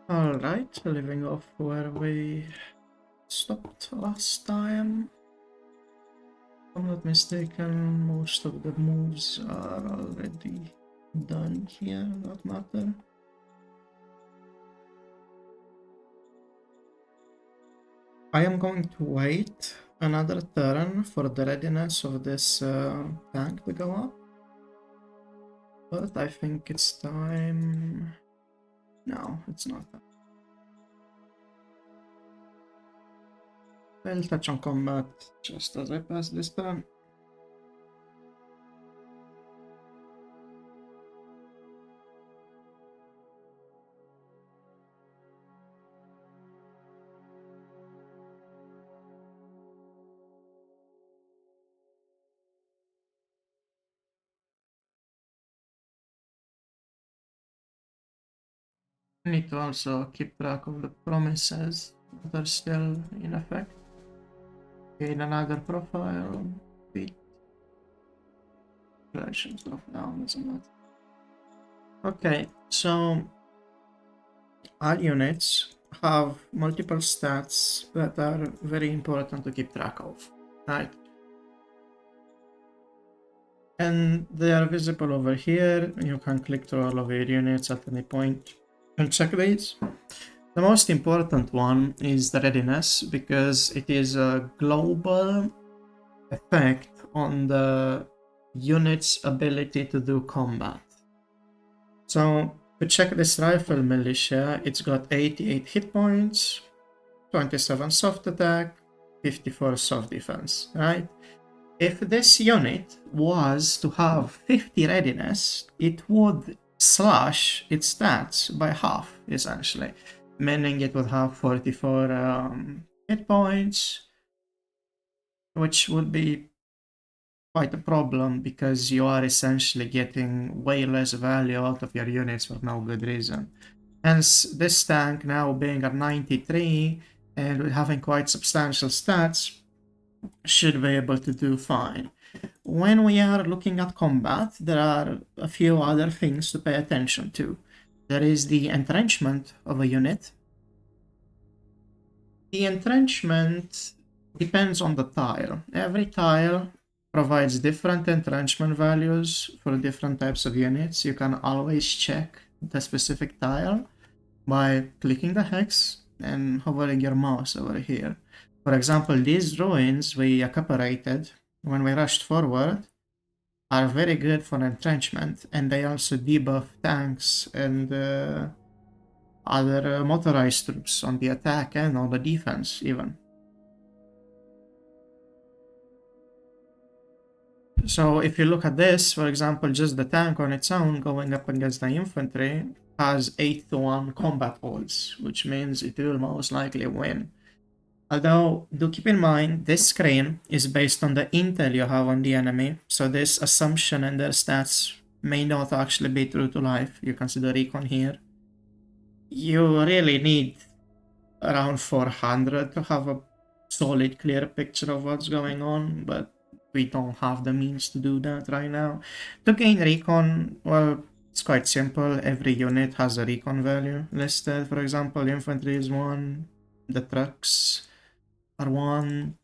Alright, leaving off where we stopped last time. If I'm not mistaken, most of the moves are already done here, that matter. I am going to wait another turn for the readiness of this tank to go up. But I think it's time... No, it's not time. I'll touch on combat just as I pass this turn. I need to also keep track of the promises that are still in effect. Gain another profile, beat relations drop down, doesn't matter. Okay, so all units have multiple stats that are very important to keep track of, right? And they are visible over here. You can click through all of your units at any point and check these. The most important one is the readiness, because it is a global effect on the unit's ability to do combat. So to check this rifle militia, it's got 88 hit points, 27 soft attack, 54 soft defense, right? If this unit was to have 50 readiness, it would slash its stats by half, essentially. Meaning it would have 44 hit points, which would be quite a problem because you are essentially getting way less value out of your units for no good reason. Hence, this tank now being at 93 and with having quite substantial stats should be able to do fine. When we are looking at combat, there are a few other things to pay attention to. There is the entrenchment of a unit. The entrenchment depends on the tile. Every tile provides different entrenchment values for different types of units. You can always check the specific tile by clicking the hex and hovering your mouse over here. For example, these ruins we accuperated when we rushed forward are very good for entrenchment, and they also debuff tanks and other motorized troops on the attack and on the defense even. So if you look at this, for example, just the tank on its own going up against the infantry has 8-to-1 combat odds, which means it will most likely win. Although, do keep in mind, this screen is based on the intel you have on the enemy, so this assumption and their stats may not actually be true to life. You can see the recon here. You really need around 400 to have a solid, clear picture of what's going on, but we don't have the means to do that right now. To gain recon, well, it's quite simple. Every unit has a recon value listed. For example, infantry is 1, the trucks are 1.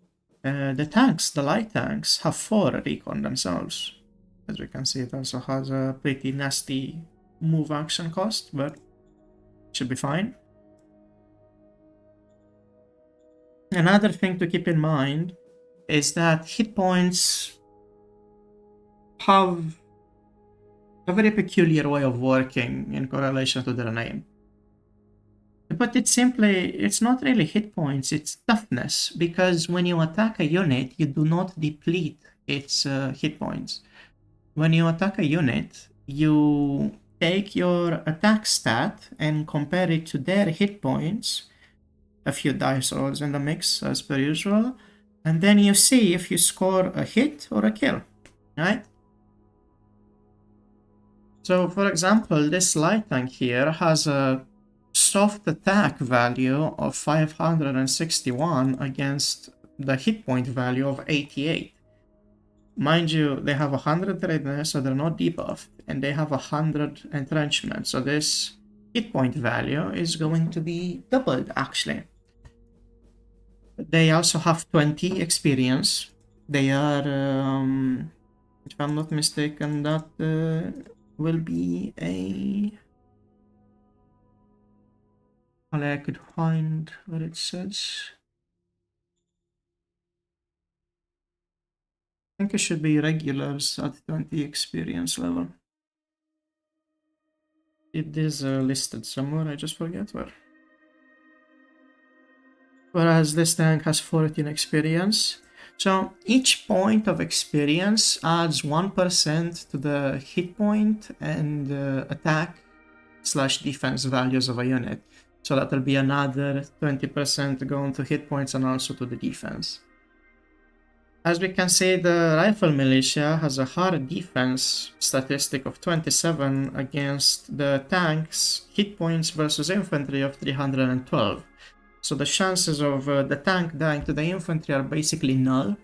The tanks, the light tanks, have 4 recon themselves. As we can see, it also has a pretty nasty move action cost, but it should be fine. Another thing to keep in mind is that hit points have a very peculiar way of working in correlation to their name. But it's simply, it's not really hit points, it's toughness, because when you attack a unit, you do not deplete its hit points. When you attack a unit, you take your attack stat and compare it to their hit points, a few dice rolls in the mix as per usual, and then you see if you score a hit or a kill, right? So for example, this light tank here has a soft attack value of 561 against the hit point value of 88. Mind you, they have 100 readiness, so they're not debuffed, and they have 100 entrenchment, so this hit point value is going to be doubled actually. They also have 20 experience. They are, if I'm not mistaken, that will be a... Only I could find what it says. I think it should be regulars at 20 experience level. It is listed somewhere, I just forget where. Whereas this tank has 14 experience. So each point of experience adds 1% to the hit point and attack / defense values of a unit. So that will be another 20% going to hit points and also to the defense. As we can see, the Rifle Militia has a hard defense statistic of 27 against the tank's hit points versus infantry of 312. So the chances of the tank dying to the infantry are basically null,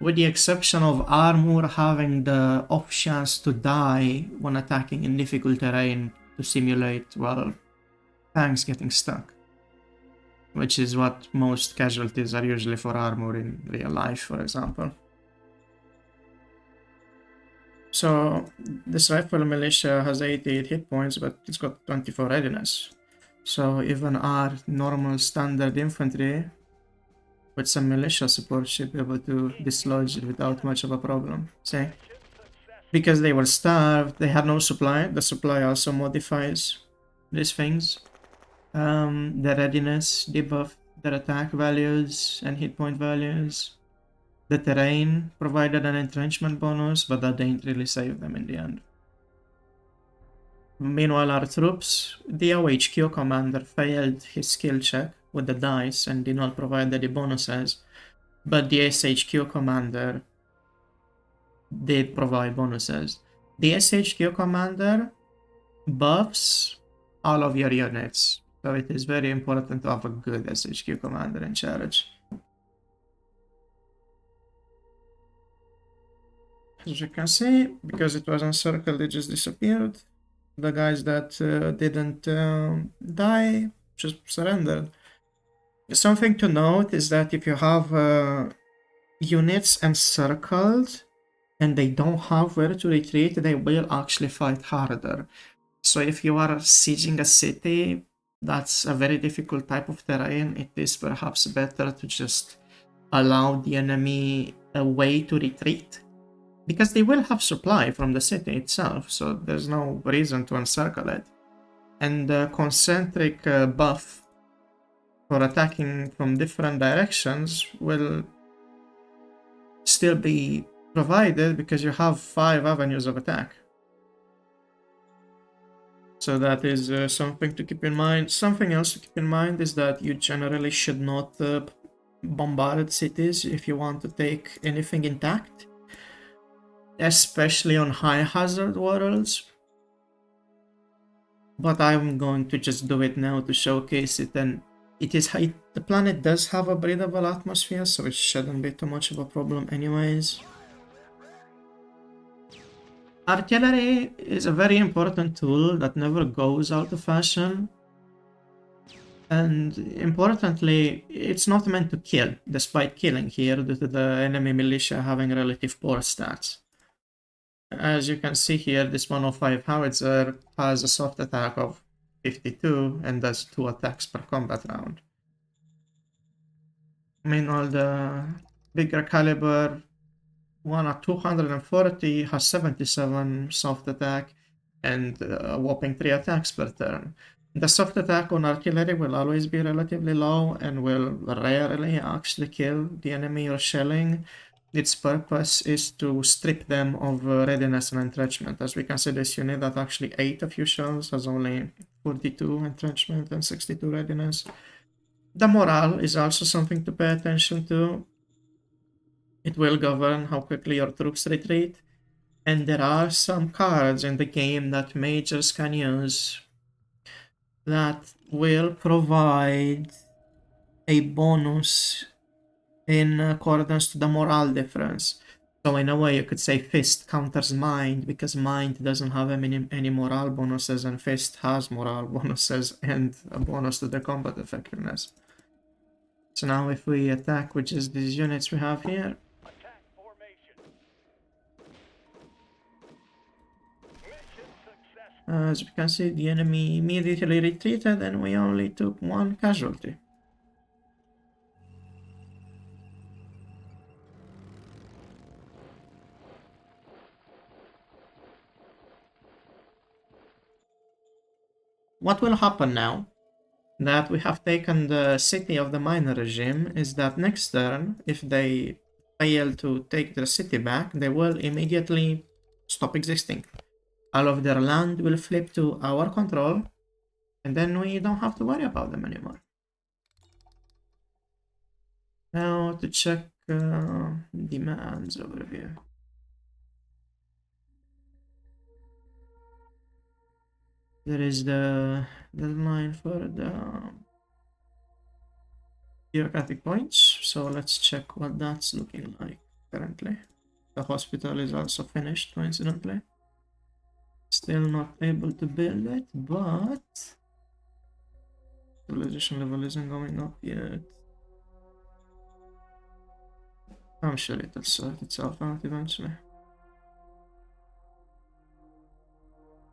with the exception of armor having the off chance to die when attacking in difficult terrain to simulate, well, tanks getting stuck. Which is what most casualties are usually for armor in real life, for example. So this Rifle Militia has 88 hit points, but it's got 24 readiness. So even our normal standard infantry with some militia support should be able to dislodge it without much of a problem. See? Because they were starved, they had no supply. The supply also modifies these things. The readiness debuff, their attack values and hit point values. The terrain provided an entrenchment bonus, but that didn't really save them in the end. Meanwhile, our troops, the OHQ commander failed his skill check with the dice and did not provide any bonuses, but the SHQ commander did provide bonuses. The SHQ commander buffs all of your units, so it is very important to have a good SHQ commander in charge. As you can see, because it was encircled, it just disappeared. The guys that didn't die just surrendered. Something to note is that if you have units encircled and they don't have where to retreat, they will actually fight harder. So if you are sieging a city, that's a very difficult type of terrain. It is perhaps better to just allow the enemy a way to retreat, because they will have supply from the city itself, so there's no reason to encircle it. And the concentric buff for attacking from different directions will still be provided because you have 5 avenues of attack. So that is something to keep in mind. Something else to keep in mind is that you generally should not bombard cities if you want to take anything intact, especially on high hazard worlds. But I'm going to just do it now to showcase it, and the planet does have a breathable atmosphere, so it shouldn't be too much of a problem anyways. Artillery is a very important tool that never goes out of fashion. And importantly, it's not meant to kill, despite killing here due to the enemy militia having relative poor stats. As you can see here, this 105 howitzer has a soft attack of 52 and does 2 attacks per combat round. Meanwhile, the bigger caliber one at 240 has 77 soft attack and a whopping 3 attacks per turn. The soft attack on artillery will always be relatively low and will rarely actually kill the enemy you're shelling. Its purpose is to strip them of readiness and entrenchment. As we can see, this unit that actually ate a few shells has only 42 entrenchment and 62 readiness. The morale is also something to pay attention to. It will govern how quickly your troops retreat, and there are some cards in the game that majors can use that will provide a bonus in accordance to the morale difference. So in a way, you could say Fist counters Mind because Mind doesn't have any morale bonuses, and Fist has morale bonuses and a bonus to the combat effectiveness. So now if we attack with just these units we have here, as we can see, the enemy immediately retreated and we only took one casualty. What will happen now that we have taken the city of the minor regime is that next turn, if they fail to take the city back, they will immediately stop existing. All of their land will flip to our control, and then we don't have to worry about them anymore. Now to check demands overview. There is the deadline for the bureaucratic points, so let's check what that's looking like currently. The hospital is also finished, coincidentally. Still not able to build it, but civilization level isn't going up yet. I'm sure it'll sort itself out eventually.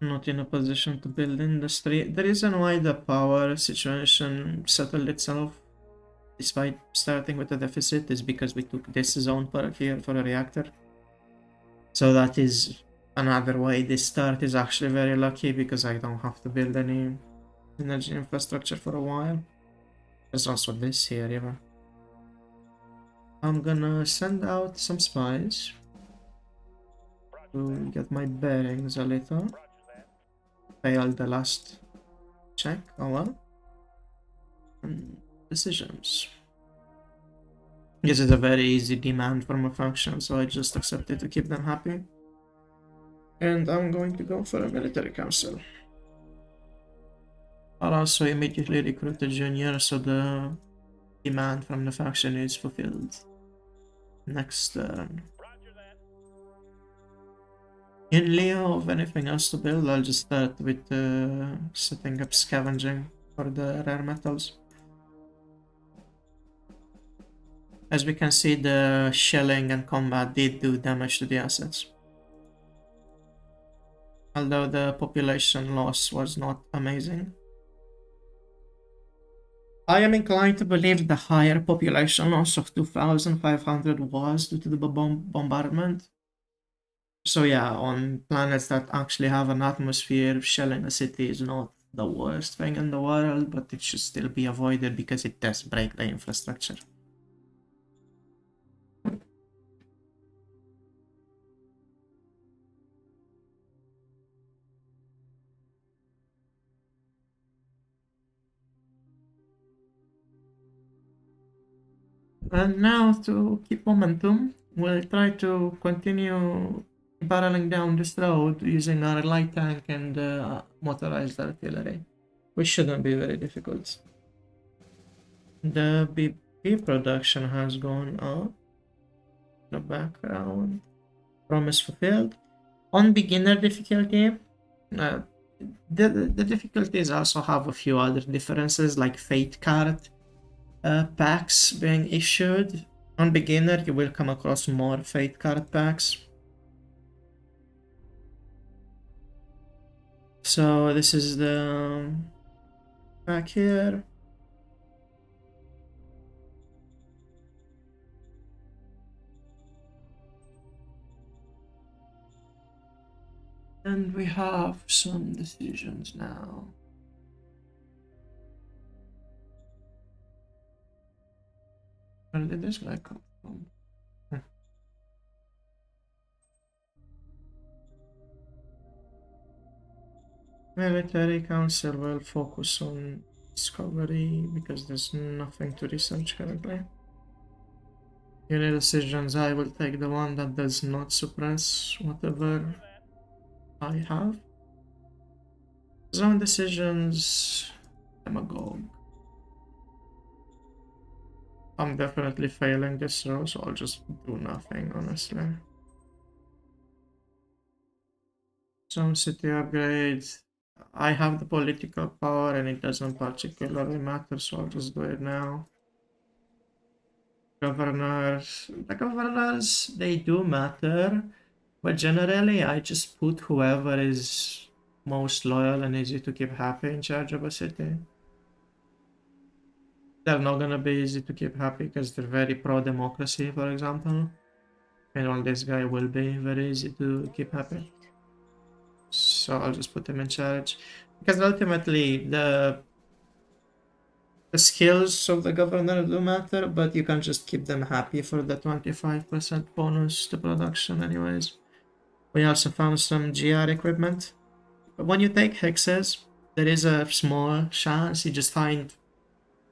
Not in a position to build industry. The reason why the power situation settled itself despite starting with a deficit is because we took this zone per here for a reactor. So that is another way this start is actually very lucky because I don't have to build any energy infrastructure for a while. There's also this here even. I'm gonna send out some spies to get my bearings a little. Failed the last check, oh well. And decisions. This is a very easy demand from a function, so I just accept it to keep them happy. And I'm going to go for a military council. I'll also immediately recruit a junior so the demand from the faction is fulfilled. Next turn. In lieu of anything else to build, I'll just start with setting up scavenging for the rare metals. As we can see, the shelling and combat did do damage to the assets. Although the population loss was not amazing. I am inclined to believe the higher population loss of 2,500 was due to the bombardment. So yeah, on planets that actually have an atmosphere, shelling a city is not the worst thing in the world, but it should still be avoided because it does break the infrastructure. And now to keep momentum, we'll try to continue barreling down this road using our light tank and motorized artillery, which shouldn't be very difficult. The BP production has gone up. The background. Promise fulfilled. On beginner difficulty, uh, the difficulties also have a few other differences, like fate card packs being issued. On beginner, you will come across more fate card packs. So this is the pack here. And we have some decisions now. Where did this guy come from? Military Council will focus on discovery because there's nothing to research currently. Unit decisions, I will take the one that does not suppress whatever I have. Zone decisions, demagogue. I'm definitely failing this row, so I'll just do nothing, honestly. Some city upgrades. I have the political power and it doesn't particularly matter, so I'll just do it now. Governors. The governors, they do matter, but generally I just put whoever is most loyal and easy to keep happy in charge of a city. They're not gonna be easy to keep happy because they're very pro-democracy, for example. And all this guy will be very easy to keep happy. So I'll just put him in charge. Because ultimately the skills of the governor do matter, but you can just keep them happy for the 25% bonus to production anyways. We also found some GR equipment. But when you take hexes, there is a small chance you just find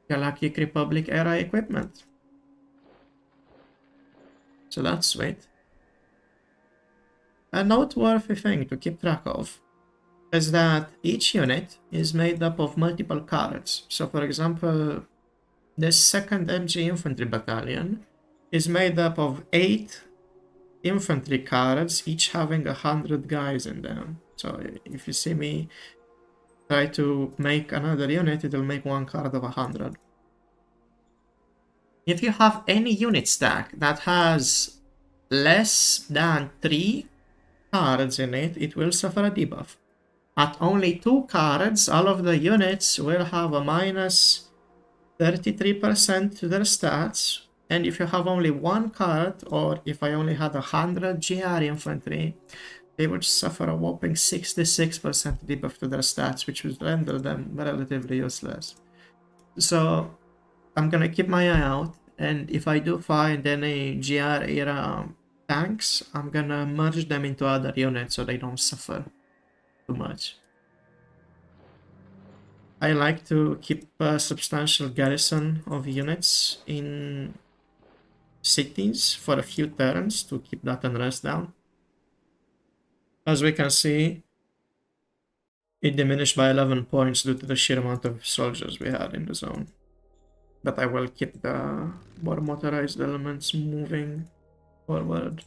Galactic Republic era equipment. So that's sweet. A noteworthy thing to keep track of is that each unit is made up of multiple cards. So for example, the 2nd MG Infantry Battalion is made up of 8 infantry cards, each having 100 guys in them. So if you see me try to make another unit, it will make one card of 100. If you have any unit stack that has less than 3 cards in it, it will suffer a debuff. At only 2 cards, all of the units will have a minus 33% to their stats. And if you have only 1 card, or if I only had 100 GR infantry, they would suffer a whopping 66% debuff to their stats, which would render them relatively useless. So I'm gonna keep my eye out, and if I do find any GR era tanks, I'm gonna merge them into other units so they don't suffer too much. I like to keep a substantial garrison of units in cities for a few turns to keep that unrest down. As we can see, it diminished by 11 points due to the sheer amount of soldiers we had in the zone. But I will keep the more motorized elements moving forward.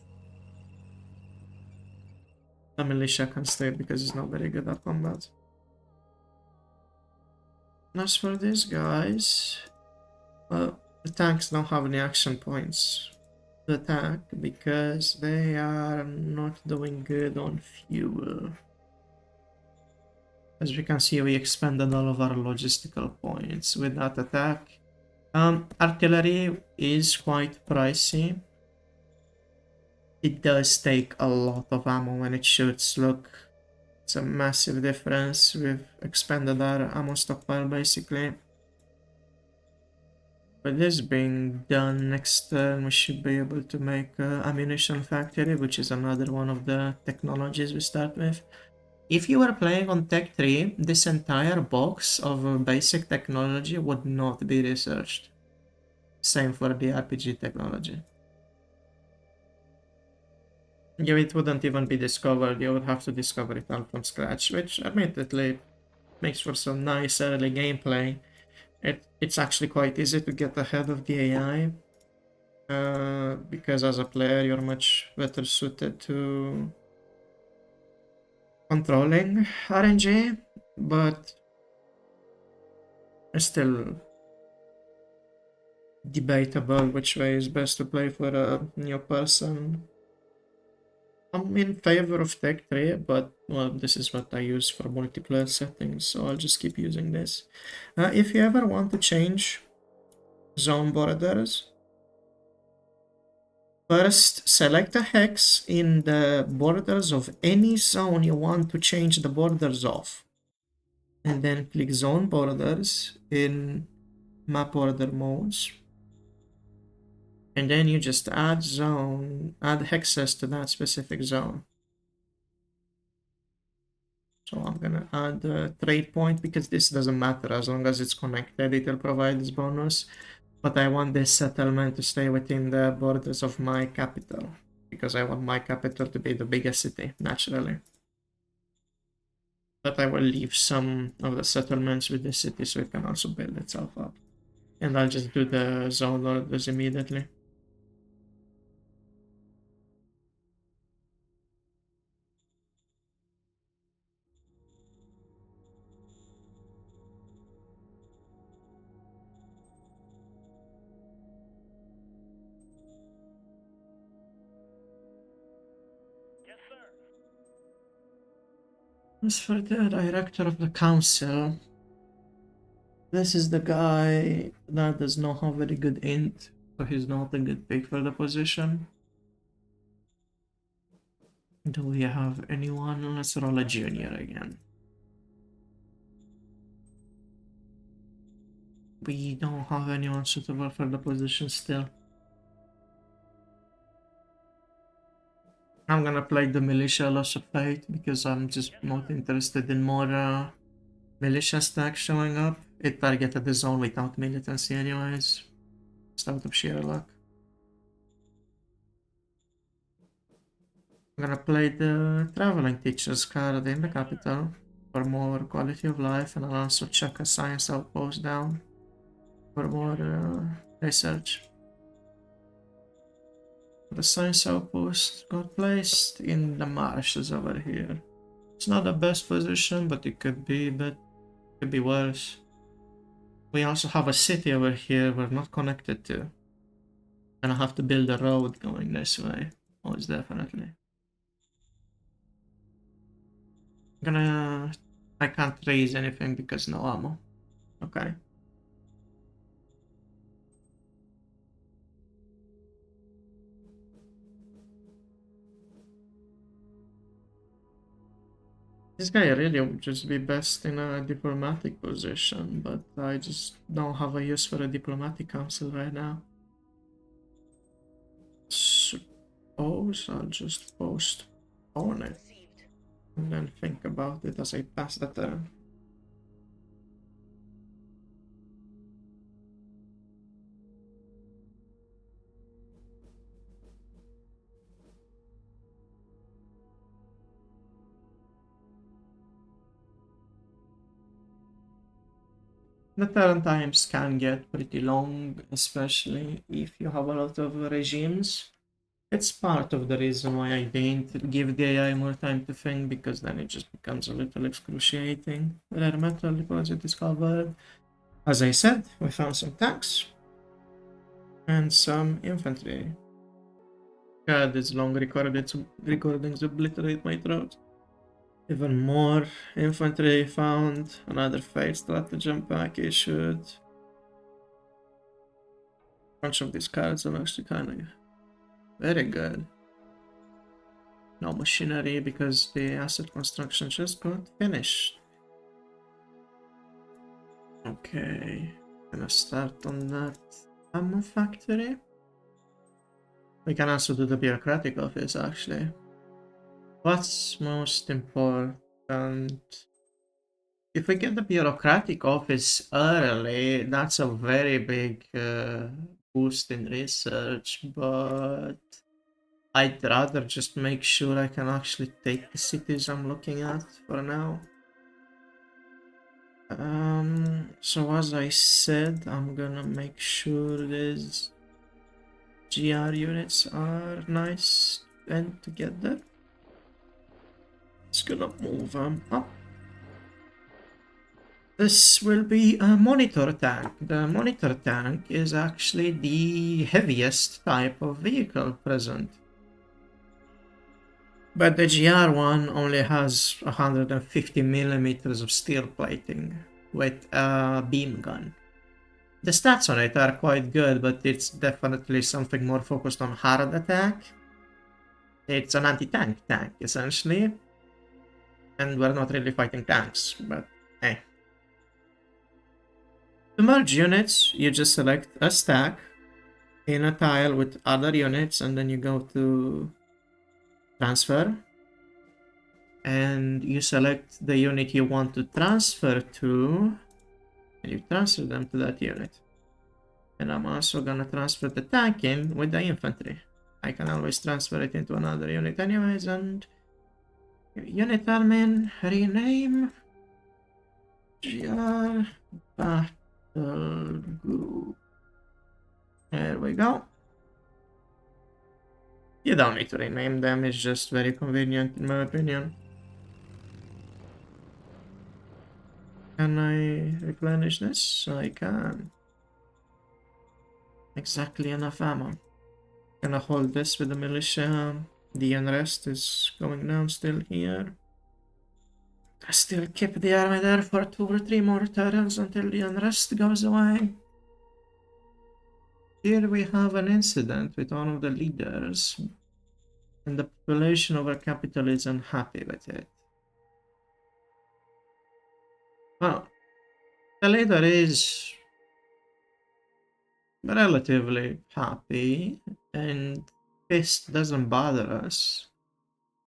The militia can stay because it's not very good at combat. And as for these guys, well, the tanks don't have any action points to attack because they are not doing good on fuel. As we can see, we expended all of our logistical points with that attack. Artillery is quite pricey. It does take a lot of ammo when it shoots. Look, it's a massive difference. We've expended our ammo stockpile basically. With this being done, next turn we should be able to make ammunition factory, which is another one of the technologies we start with. If you were playing on Tech 3, this entire box of basic technology would not be researched. Same for the RPG technology. Yeah, it wouldn't even be discovered. You would have to discover it all from scratch, which admittedly makes for some nice early gameplay. It's actually quite easy to get ahead of the AI, because as a player you're much better suited to controlling RNG, but it's still debatable which way is best to play for a new person. I'm in favor of Tech 3, but well, this is what I use for multiplayer settings, so I'll just keep using this. If you ever want to change zone borders, first select a hex in the borders of any zone you want to change the borders of, and then click zone borders in map order modes. And then you just add hexes to that specific zone. So I'm gonna add a trade point because this doesn't matter as long as it's connected, it will provide this bonus. But I want this settlement to stay within the borders of my capital because I want my capital to be the biggest city, naturally. But I will leave some of the settlements with the city so it can also build itself up. And I'll just do the zone orders immediately. As for the director of the council, this is the guy that does not have very good int, so he's not a good pick for the position. Do we have anyone? Let's roll a junior again. We don't have anyone suitable for the position still. I'm gonna play the militia Loss of Fate because I'm just not interested in more militia stack showing up. It targeted the zone without militancy anyways. Just out of sheer luck. I'm gonna play the Traveling Teacher's card in the capital for more quality of life, and I'll also check a science outpost down for more research. The science outpost got placed in the marshes over here. It's not the best position, but it could be, could be worse. We also have a city over here we're not connected to. And I have to build a road going this way. Most definitely. I can't raise anything because no ammo. Okay. This guy really would just be best in a diplomatic position, but I just don't have a use for a diplomatic council right now. Suppose I'll just postpone it and then think about it as I pass the turn. The turn times can get pretty long, especially if you have a lot of regimes. It's part of the reason why I didn't give the AI more time to think, because then it just becomes a little excruciating. Rare metal deposit discovered. As I said, we found some tanks and some infantry. God, these long recordings obliterate my throat. Even more infantry found. Another failed stratagem pack issued. A bunch of these cards are actually kind of very good. No machinery because the asset construction just got finished. Okay, gonna start on that ammo factory. We can also do the bureaucratic office actually. What's most important? If we get the bureaucratic office early, that's a very big boost in research, but I'd rather just make sure I can actually take the cities I'm looking at for now. So as I said, I'm gonna make sure these GR units are nice and together. It's gonna move them up. This will be a monitor tank. The monitor tank is actually the heaviest type of vehicle present. But the GR one only has 150 millimeters of steel plating with a beam gun. The stats on it are quite good, but it's definitely something more focused on hard attack. It's an anti-tank tank, essentially. And we're not really fighting tanks, but hey. To merge units, you just select a stack in a tile with other units, and then you go to transfer. And you select the unit you want to transfer to, and you transfer them to that unit. And I'm also gonna transfer the tank in with the infantry. I can always transfer it into another unit anyways, and unit admin, rename GR Battle Group. There we go. You don't need to rename them, it's just very convenient in my opinion. Can I replenish this? I can. Exactly enough ammo. Gonna hold this with the militia. The unrest is going down still here. Still keep the army there for 2 or 3 more turns until the unrest goes away. Here we have an incident with one of the leaders, and the population of our capital is unhappy with it. Well, the leader is relatively happy, and this doesn't bother us.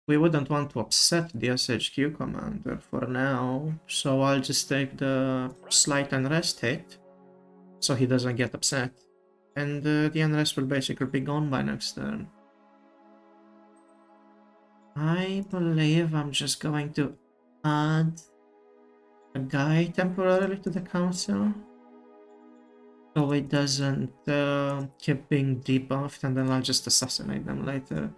We wouldn't want to upset the SHQ commander for now, so I'll just take the slight unrest hit so he doesn't get upset. And the unrest will basically be gone by next turn. I believe I'm just going to add a guy temporarily to the council so it doesn't keep being debuffed, and then I'll just assassinate them later.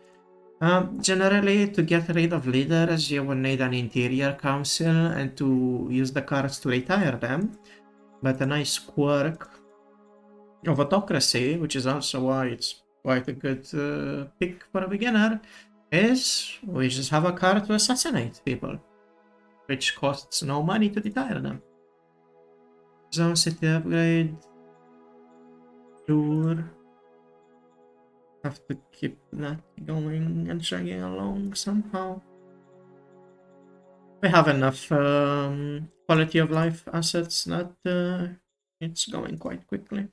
Generally, to get rid of leaders, you will need an interior council and to use the cards to retire them. But a nice quirk of autocracy, which is also why it's quite a good pick for a beginner, is we just have a card to assassinate people, which costs no money to retire them. Zone city upgrade. Sure. Have to keep that going and chugging along somehow. We have enough quality of life assets that it's going quite quickly.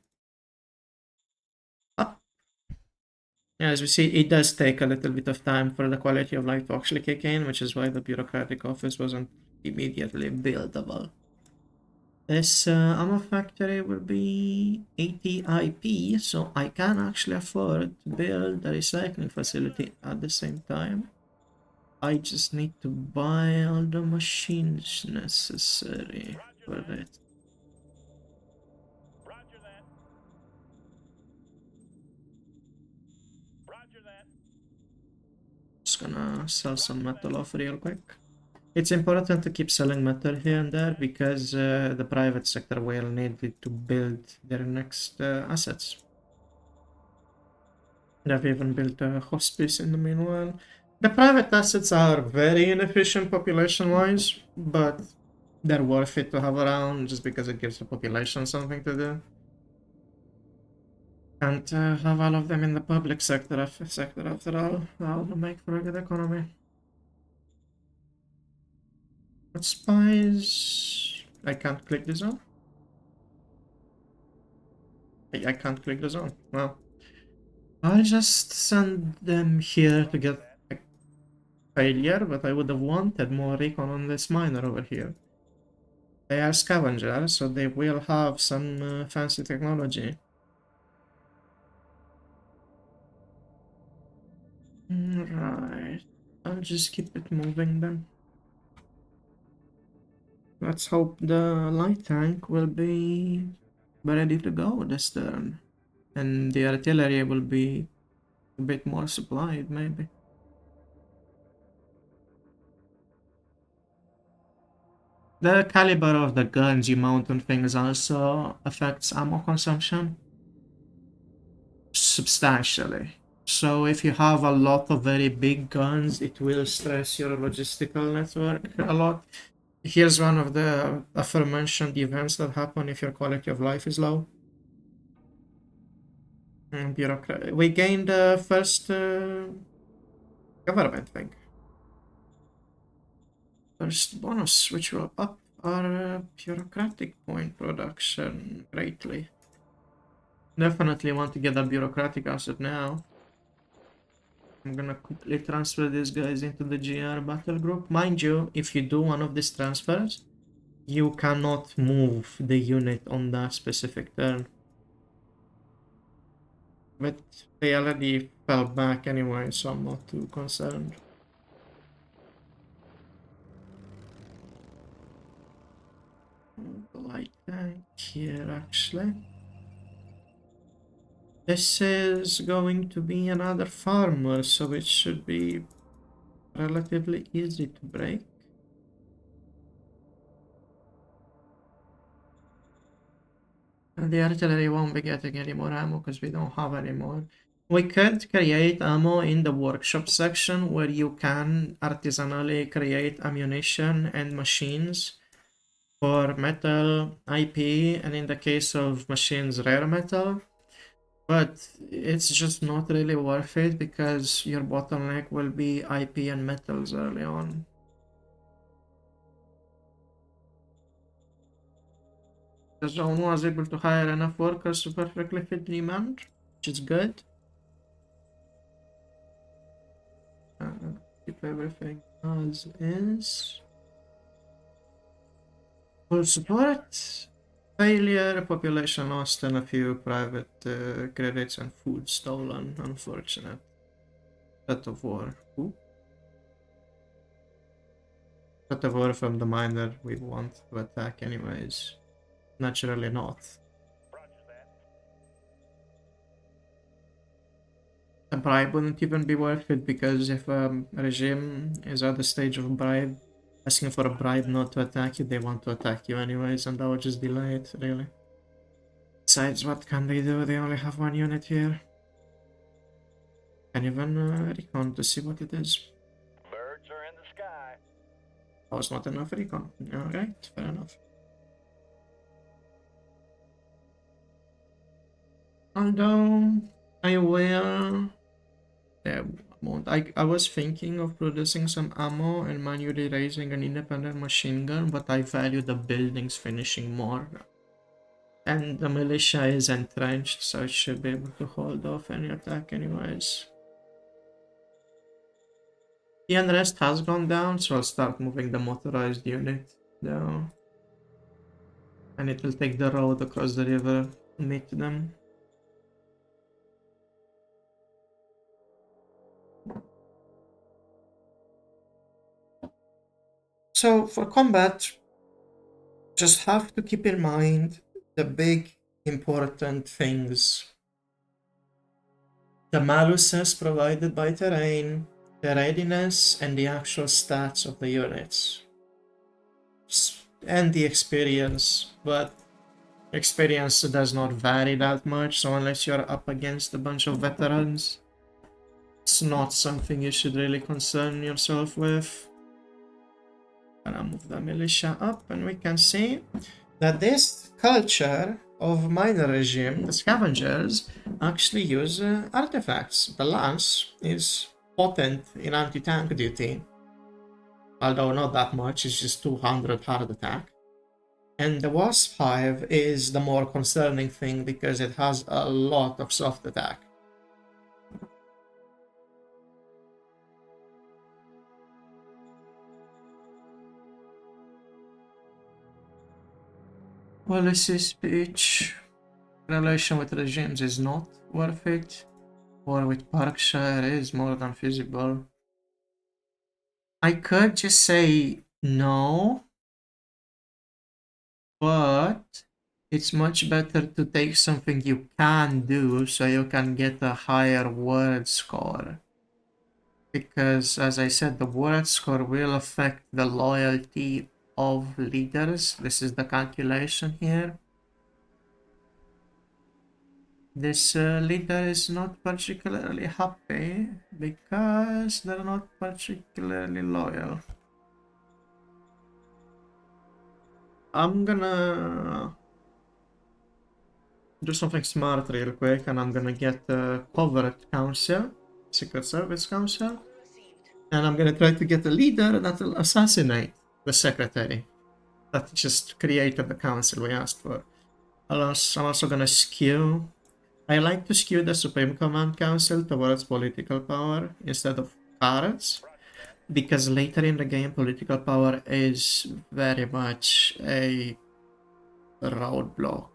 Up. Yeah, as we see, it does take a little bit of time for the quality of life to actually kick in, which is why the bureaucratic office wasn't immediately buildable. This ammo factory will be 80 IP, so I can actually afford to build a recycling facility at the same time. I just need to buy all the machines necessary for it. Just gonna sell some metal off real quick. It's important to keep selling metal here and there because the private sector will need it to build their next assets. They've even built a hospice in the meanwhile. The private assets are very inefficient population-wise, but they're worth it to have around just because it gives the population something to do. Can't have all of them in the public sector after all. That would make for a good economy. But spies... I can't click the zone. I can't click the zone. Well, I'll just send them here to get a failure, but I would have wanted more recon on this miner over here. They are scavengers, so they will have some fancy technology. Right. I'll just keep it moving then. Let's hope the light tank will be ready to go this turn. And the artillery will be a bit more supplied, maybe. The caliber of the guns you mount on things also affects ammo consumption substantially. So if you have a lot of very big guns, it will stress your logistical network a lot. Here's one of the aforementioned events that happen if your quality of life is low. Bureaucrat. We gained the first government thing. First bonus, which will up our bureaucratic point production greatly. Definitely want to get a bureaucratic asset now. I'm gonna quickly transfer these guys into the GR battle group. Mind you, if you do one of these transfers, you cannot move the unit on that specific turn. But they already fell back anyway, so I'm not too concerned. The light tank here, actually. This is going to be another farmer, so it should be relatively easy to break. And the artillery won't be getting any more ammo because we don't have any more. We could create ammo in the workshop section where you can artisanally create ammunition and machines for metal, IP, and in the case of machines, rare metal. But it's just not really worth it because your bottleneck will be IP and metals early on. The zone was able to hire enough workers to perfectly fit demand, which is good. Keep everything as is. Full support. Failure, population lost, and a few private credits and food stolen. Unfortunate. Threat of war. Ooh. Threat of war from the miner we want to attack anyways. Naturally not. A bribe wouldn't even be worth it because if a regime is at the stage of bribe, asking for a bribe not to attack you, they want to attack you anyways, and that would just delay it, really. Besides, what can they do? They only have one unit here. Can even recon to see what it is. Birds are in the sky. That was not enough recon. Alright, fair enough. Although, I will... I was thinking of producing some ammo and manually raising an independent machine gun, but I value the buildings finishing more. And the militia is entrenched, so it should be able to hold off any attack anyways. The unrest has gone down, so I'll start moving the motorized unit down. And it will take the road across the river to meet them. So for combat, just have to keep in mind the big important things. The maluses provided by terrain, the readiness, and the actual stats of the units. And the experience, but experience does not vary that much, so unless you're up against a bunch of veterans, it's not something you should really concern yourself with. Gonna move the militia up, and we can see that this culture of miner regime, the scavengers, actually use artifacts. The lance is potent in anti-tank duty, although not that much, it's just 200 hard attack. And the Wasp Hive is the more concerning thing because it has a lot of soft attack. Policy speech. Relation with regimes is not worth it. War with Berkshire is more than feasible. I could just say no, but it's much better to take something you can do so you can get a higher word score. Because, as I said, the word score will affect the loyalty of leaders. This is the calculation here. This leader is not particularly happy because they're not particularly loyal. I'm gonna do something smart real quick, and I'm gonna get a covert council, Secret Service Council, and I'm gonna try to get a leader that will assassinate the secretary that just created the council we asked for. I'm also gonna skew. I like to skew the Supreme Command Council towards political power instead of carrots, because later in the game, political power is very much a roadblock.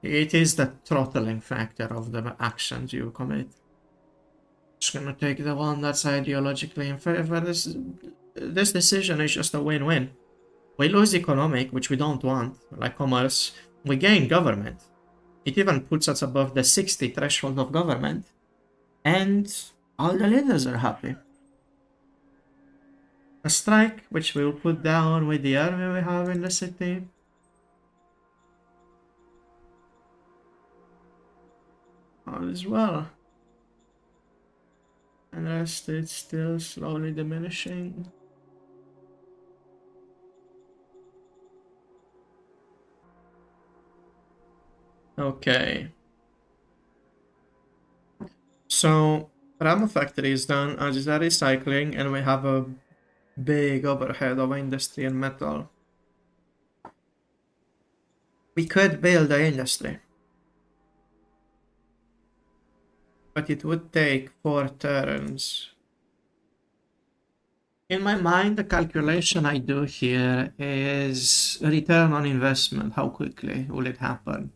It is the throttling factor of the actions you commit. Just gonna take the one that's ideologically in favor. This decision is just a win-win. We lose economic, which we don't want, like commerce. We gain government. It even puts us above the 60 threshold of government. And all the leaders are happy. A strike, which we'll put down with the army we have in the city. All is well. forest, it's still slowly diminishing. Okay. So, Rama factory is done, Ajisa recycling, and we have a big overhead of industry and metal. We could build the industry, but it would take 4 turns. In my mind, the calculation I do here is return on investment. How quickly will it happen?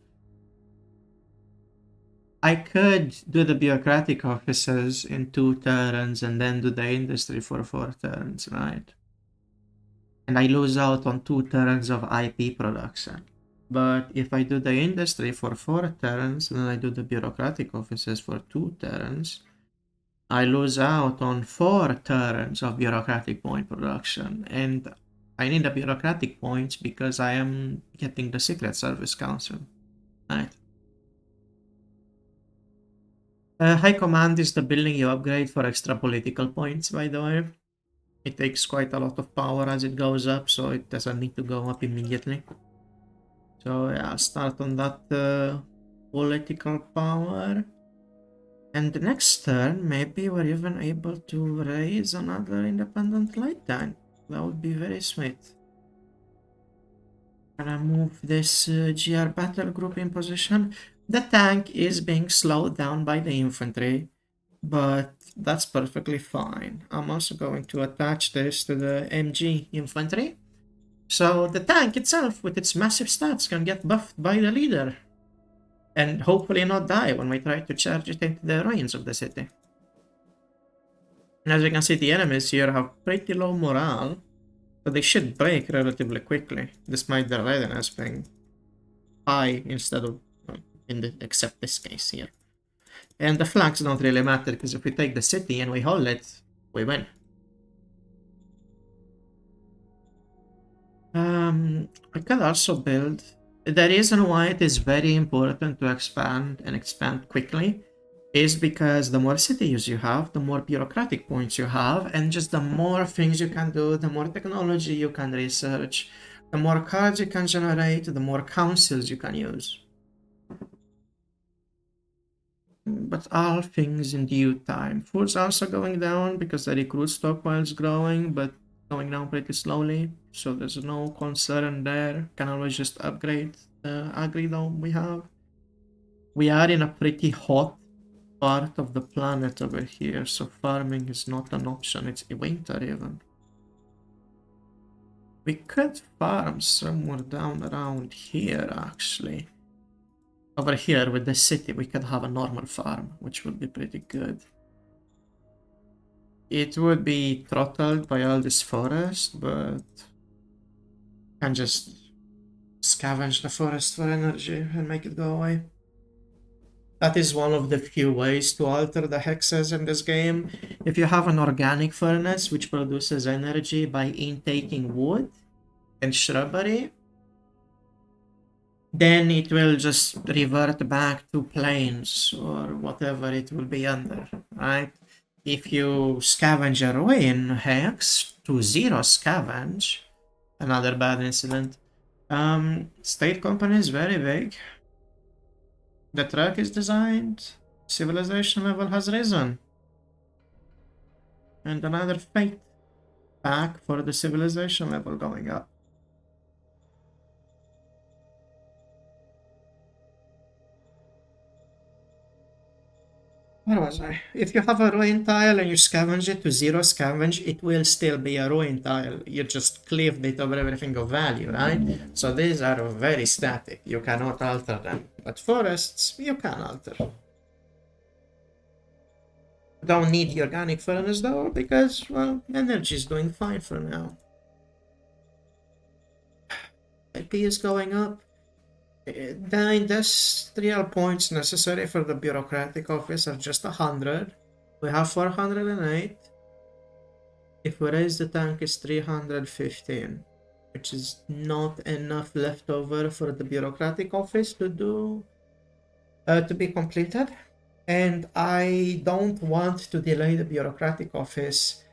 I could do the bureaucratic offices in 2 turns and then do the industry for 4 turns, right? And I lose out on 2 turns of IP production. But if I do the industry for 4 turns and then I do the bureaucratic offices for 2 turns, I lose out on 4 turns of bureaucratic point production. And I need the bureaucratic points because I am getting the Secret Service Council, right? High Command is the building you upgrade for extra political points, by the way. It takes quite a lot of power as it goes up, so it doesn't need to go up immediately. So yeah, I'll start on that political power. And the next turn, maybe we're even able to raise another independent light tank. That would be very sweet. Gonna move this GR battle group in position. The tank is being slowed down by the infantry, but that's perfectly fine. I'm also going to attach this to the MG infantry. So the tank itself, with its massive stats, can get buffed by the leader. And hopefully not die when we try to charge it into the ruins of the city. And as you can see, the enemies here have pretty low morale, so they should break relatively quickly, despite their readiness being high instead of, except this case here. And the flanks don't really matter, because if we take the city and we hold it, we win. I could also build... The reason why it is very important to expand and expand quickly is because the more cities you have, the more bureaucratic points you have, and just the more things you can do, the more technology you can research, the more cards you can generate, the more councils you can use. But all things in due time. Food's also going down because the recruit stockpile is growing, but going down pretty slowly, so there's no concern there. Can always just upgrade the agri dome we have. We are in a pretty hot part of the planet over here, so farming is not an option. It's winter even. We could farm somewhere down around here, actually. Over here with the city, we could have a normal farm, which would be pretty good. It would be throttled by all this forest, but can just scavenge the forest for energy and make it go away. That is one of the few ways to alter the hexes in this game. If you have an organic furnace which produces energy by intaking wood and shrubbery, then it will just revert back to plains or whatever it will be under, right? If you scavenge a ruin hex to 0 scavenge, another bad incident. State company is very big. The truck is designed. Civilization level has risen. And another fate back for the civilization level going up. Where was I? If you have a ruin tile and you scavenge it to 0 scavenge, it will still be a ruin tile. You just cleaved it over everything of value, right? So these are very static. You cannot alter them. But forests, you can alter. Don't need the organic furnace though, because, well, energy is doing fine for now. IP is going up. The industrial points necessary for the bureaucratic office are just 100. We have 408. If we raise the tank, it's 315, which is not enough left over for the bureaucratic office to do to be completed. And I don't want to delay the bureaucratic office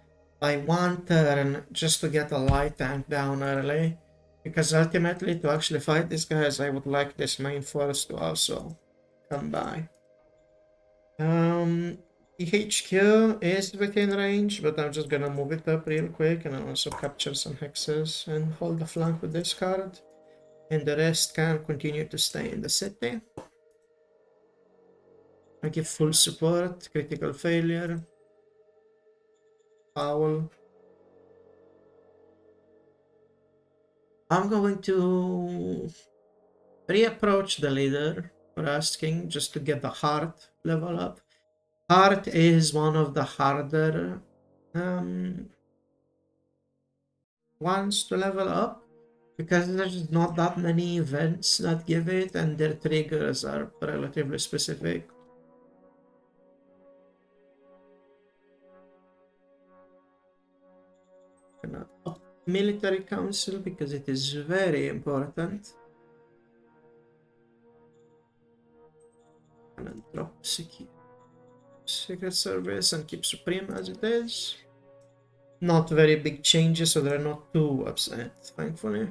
by one turn just to get a light tank down early. Because ultimately, to actually fight these guys, I would like this main force to also come by. THQ is within range, but I'm just gonna move it up real quick and also capture some hexes and hold the flank with this card. And the rest can continue to stay in the city. I give full support, critical failure, foul. I'm going to reapproach the leader for asking just to get the heart level up. Heart is one of the harder ones to level up because there's not that many events that give it and their triggers are relatively specific. Military Council because it is very important. And then drop Secret Service and keep Supreme as it is. Not very big changes, so they're not too upset, thankfully.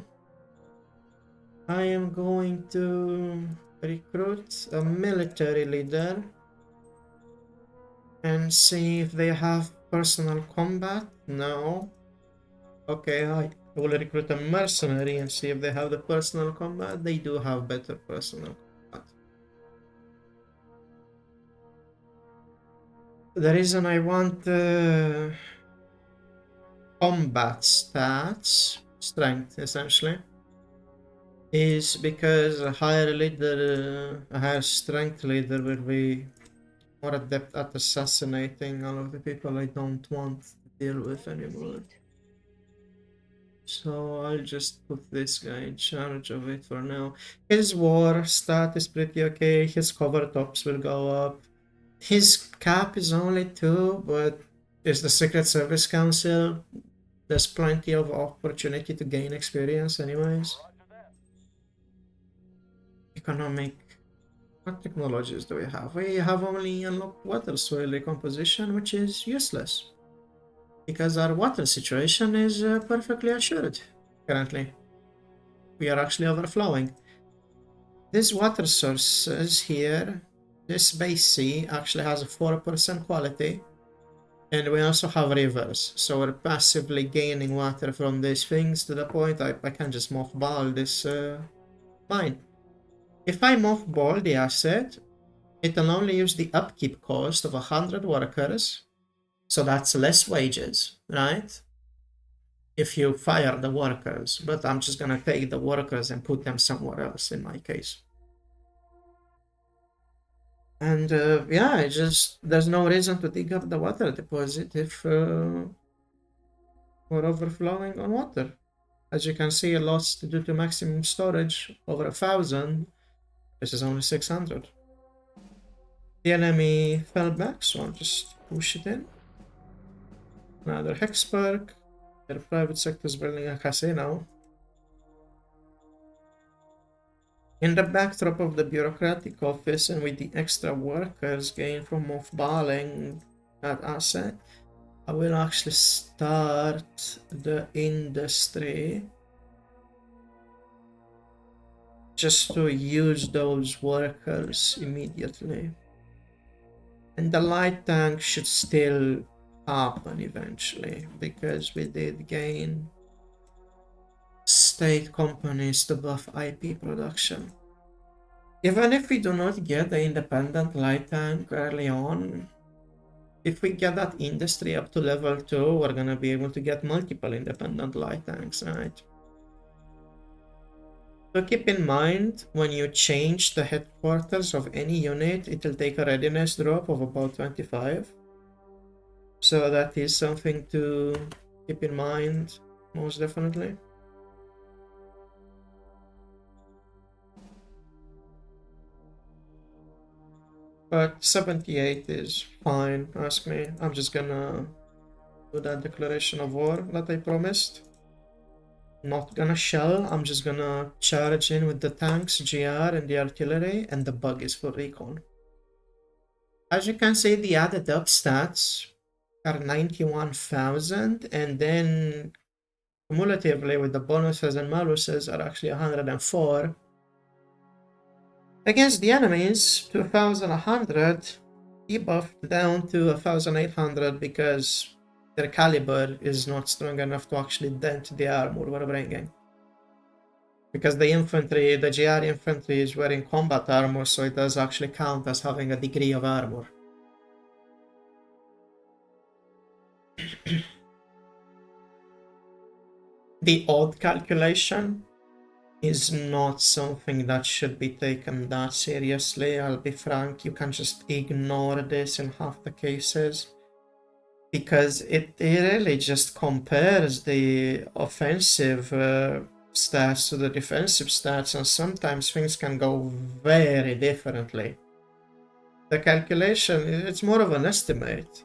I am going to recruit a military leader and see if they have personal combat. No. Okay, I will recruit a mercenary and see if they have the personal combat. They do have better personal combat. The reason I want combat stats, strength essentially, is because a higher leader, a higher strength leader will be more adept at assassinating all of the people I don't want to deal with anymore. So I'll just put this guy in charge of it for now. His war stat is pretty okay. His cover tops will go up. His cap is only 2, but it's the Secret Service Council. There's plenty of opportunity to gain experience anyways. Economic. What technologies do we have? We have only unlocked water soil decomposition, which is useless. Because our water situation is perfectly assured currently. We are actually overflowing. This water source is here. This base C actually has a 4% quality. And we also have rivers, so we're passively gaining water from these things to the point I can just mothball this mine. If I mothball the asset, it'll only use the upkeep cost of 100 workers, so that's less wages, right? If you fire the workers, but I'm just gonna take the workers and put them somewhere else in my case. And yeah, there's no reason to dig up the water deposit if we're overflowing on water. As you can see, I lost due to maximum storage over 1,000. This is only 600. The enemy fell back, so I'll just push it in. Another hex perk. The private sector is building a casino. In the backdrop of the bureaucratic office and with the extra workers gained from mothballing that asset, I will actually start the industry just to use those workers immediately. And the light tank should still happen eventually because we did gain state companies to buff IP production. Even if we do not get the independent light tank early on, if we get that industry up to level 2, we're gonna be able to get multiple independent light tanks, right? So keep in mind, when you change the headquarters of any unit, it'll take a readiness drop of about 25. So that is something to keep in mind, most definitely. But 78 is fine, ask me. I'm just gonna do that declaration of war that I promised. Not gonna shell, I'm just gonna charge in with the tanks, GR, and the artillery, and the buggies for recon. As you can see, the added up stats are 91,000, and then cumulatively with the bonuses and maluses are actually 104. Against the enemies, 2,100, debuffed down to 1,800 because their caliber is not strong enough to actually dent the armor we're bringing. Because the infantry, the GR infantry is wearing combat armor, so it does actually count as having a degree of armor. The odd calculation is not something that should be taken that seriously. I'll be frank, you can just ignore this in half the cases because it really just compares the offensive stats to the defensive stats, and sometimes things can go very differently. The calculation, it's more of an estimate.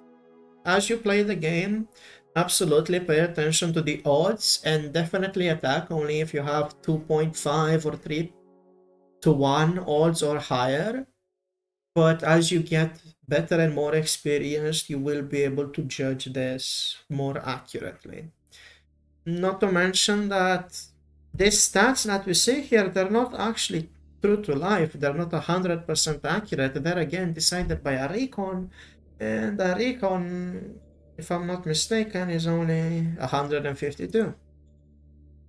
As you play the game, absolutely pay attention to the odds and definitely attack only if you have 2.5 or 3 to 1 odds or higher. But as you get better and more experienced, you will be able to judge this more accurately. Not to mention that these stats that we see here, they're not actually true to life. They're not 100% accurate. They're again decided by a recon, and the recon, if I'm not mistaken, is only 152.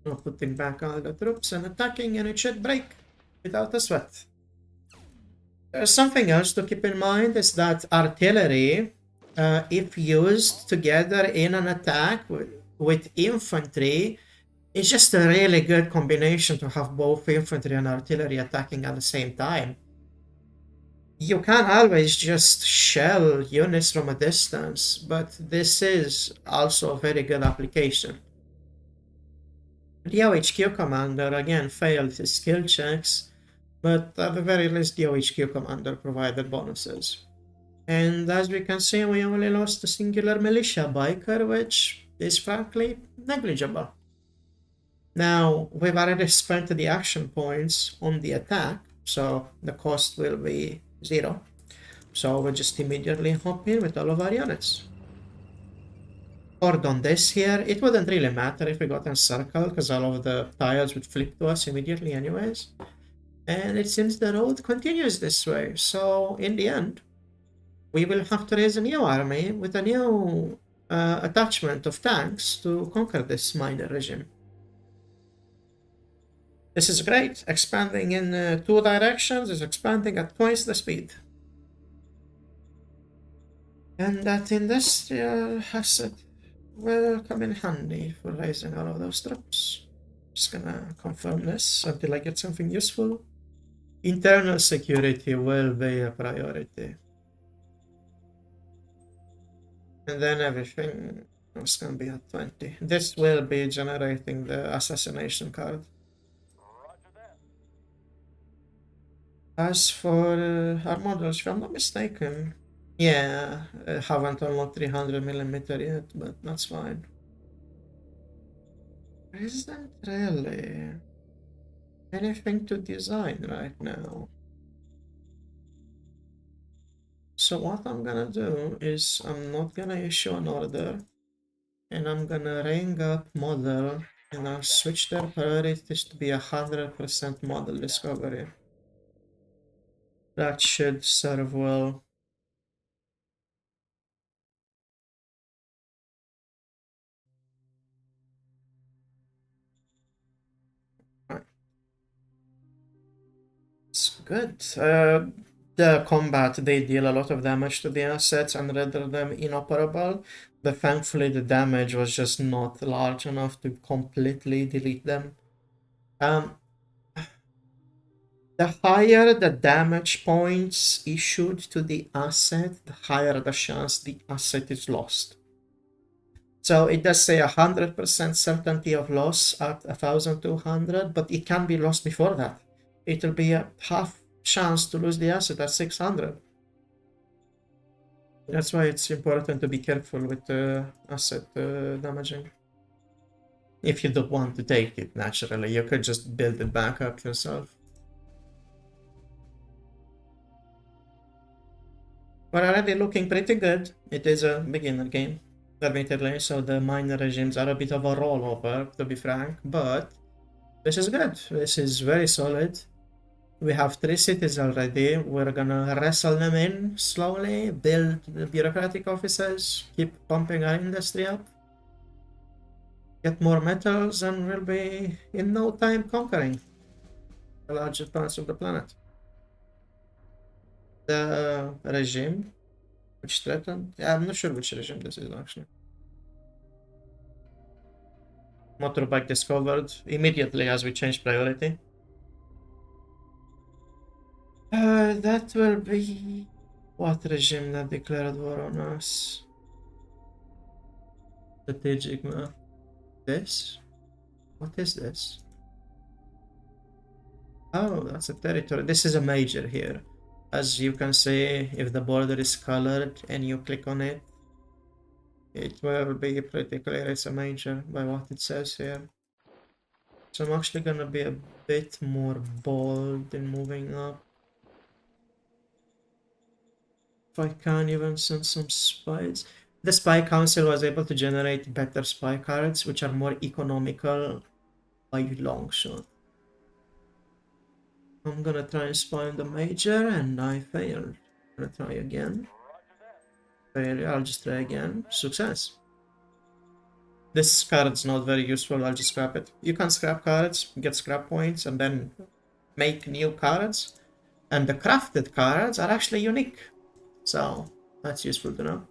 Now putting back all the troops and attacking, and it should break without a sweat. Something else to keep in mind is that artillery, if used together in an attack with infantry, it's just a really good combination to have both infantry and artillery attacking at the same time. You can always just shell units from a distance, but this is also a very good application. The OHQ commander again failed his skill checks, but at the very least the OHQ commander provided bonuses. And as we can see, we only lost a singular militia biker, which is frankly negligible. Now, we've already spent the action points on the attack, so the cost will be 0. So we'll just immediately hop in with all of our units. Or on this here, it wouldn't really matter if we got encircled, because all of the tiles would flip to us immediately anyways. And it seems the road continues this way, so in the end, we will have to raise a new army with a new attachment of tanks to conquer this minor regime. This is great. Expanding in 2 directions is expanding at twice the speed. And that industrial asset will come in handy for raising all of those troops. Just gonna confirm this until I get something useful. Internal security will be a priority. And then everything is gonna be at 20. This will be generating the assassination card. As for our models, if I'm not mistaken, yeah, haven't unlocked 300mm yet, but that's fine. There isn't really anything to design right now. So what I'm gonna do is I'm not gonna issue an order, and I'm gonna ring up model, and I'll switch their priorities to be 100% model discovery. That should serve well. It's good. The combat, they deal a lot of damage to the assets and render them inoperable, but thankfully the damage was just not large enough to completely delete them. The higher the damage points issued to the asset, the higher the chance the asset is lost. So it does say 100% certainty of loss at 1200, but it can be lost before that. It'll be a half chance to lose the asset at 600. That's why it's important to be careful with the asset damaging. If you don't want to take it, naturally, you could just build it back up yourself. But already looking pretty good. It is a beginner game, admittedly, so the minor regimes are a bit of a rollover, to be frank, but this is good. This is very solid. We have 3 cities already. We're gonna wrestle them in slowly, build the bureaucratic offices, keep pumping our industry up, get more metals, and we'll be in no time conquering the largest parts of the planet. The regime which threatened? Yeah, I'm not sure which regime this is actually. Motorbike discovered immediately as we change priority. That will be what regime that declared war on us? Strategic map. This? What is this? Oh, that's a territory. This is a major here. As you can see, if the border is colored and you click on it, it will be pretty clear it's a major by what it says here. So I'm actually gonna be a bit more bold in moving up. If I can even send some spies. The spy council was able to generate better spy cards, which are more economical by long shot. I'm gonna try and spy on the major, and I failed. I'm gonna try again. Failure, I'll just try again. Success. This card's not very useful, I'll just scrap it. You can scrap cards, get scrap points, and then make new cards. And the crafted cards are actually unique. So, that's useful to know.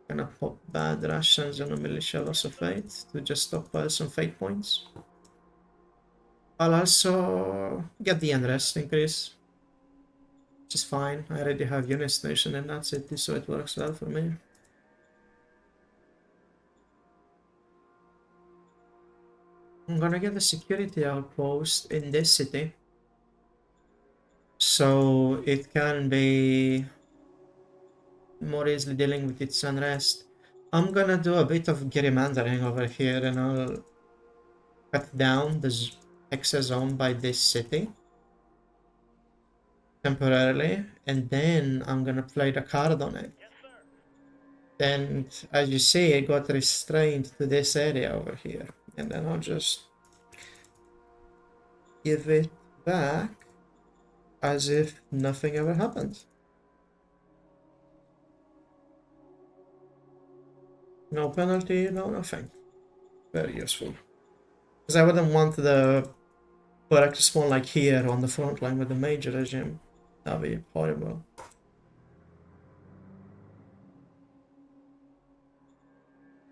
Gonna pop bad rations and a militia loss of fate to just stockpile some fate points. I'll also get the unrest increase, which is fine. I already have unit station in that city, so it works well for me. I'm gonna get a security outpost in this city, so it can be more easily dealing with its unrest. I'm gonna do a bit of gerrymandering over here, and I'll cut down the excess zone by this city temporarily, and then I'm gonna play the card on it. And as you see, it got restrained to this area over here, and then I'll just give it back as if nothing ever happened. No penalty, no nothing. Very useful. Because I wouldn't want the barrack to spawn like here on the front line with the major regime. That'd be horrible.